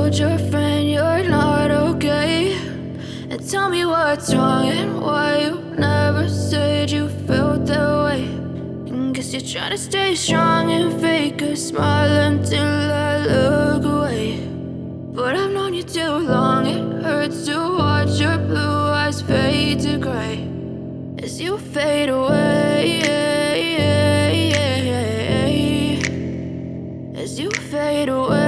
told your friend you're not okay, and tell me what's wrong and why you never said you felt that way. And guess you're trying to stay strong and fake a smile until I look away. But I've known you too long, it hurts to watch your blue eyes fade to gray as you fade away, as you fade away.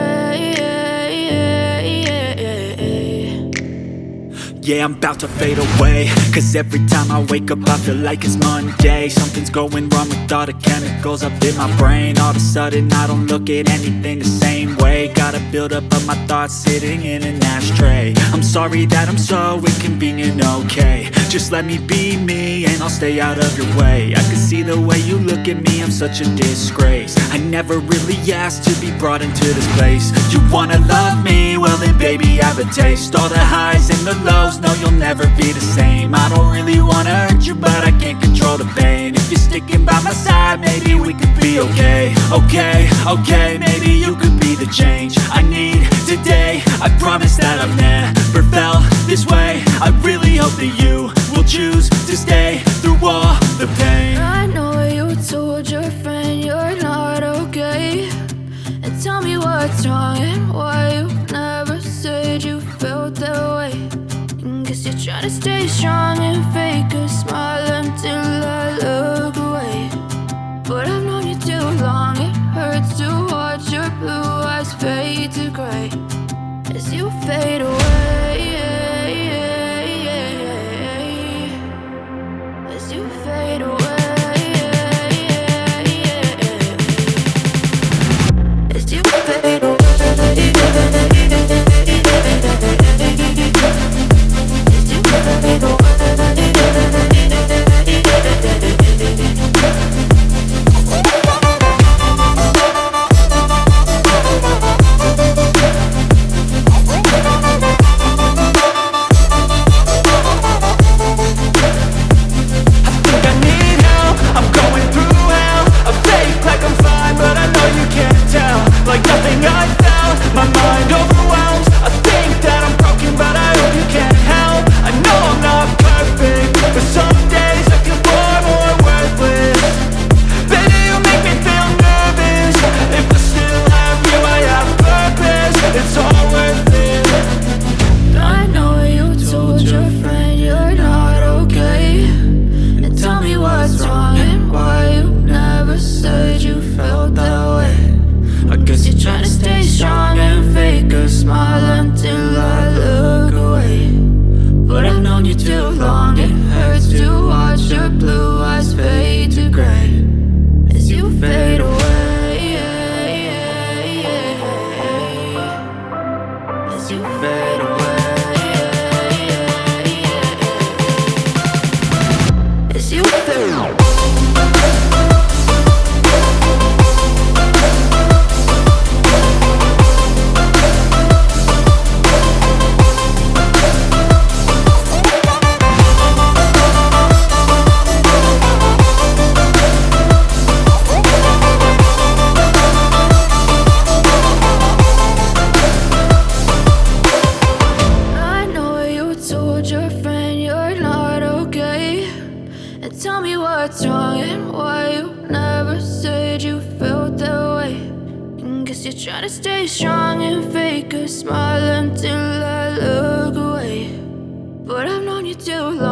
Yeah, I'm about to fade away, cause every time I wake up I feel like it's Monday. Something's going wrong with all the chemicals up in my brain. All of a sudden I don't look at anything the same way. Got a buildup of my thoughts sitting in an ashtray. I'm sorry that I'm so inconvenient, okay. Just let me be me and I'll stay out of your way. I can see the way you look at me, I'm such a disgrace. I never really asked to be brought into this place. You wanna love me? Well then baby, have a taste. All the highs and the lows, no, you'll never be the same. I don't really wanna hurt you, but I can't control the pain. If you're sticking by my side, maybe we could be okay. Okay, maybe you could be the change I need today. I promise that I've never felt this way. I really hope that you will choose to stay through all the pain. I know you told your friend you're not okay, and tell me what's wrong and why you never said you felt that way. And guess you're trying to stay strong and fake a smile until I look away. But I've known you too long, it hurts to watch your blue eyes fade to gray as you fade away, as you fade away. As you fade away. Tell me what's wrong and why you never said you felt that way. And guess you're trying to stay strong and fake a smile until I look away. But I've known you too long.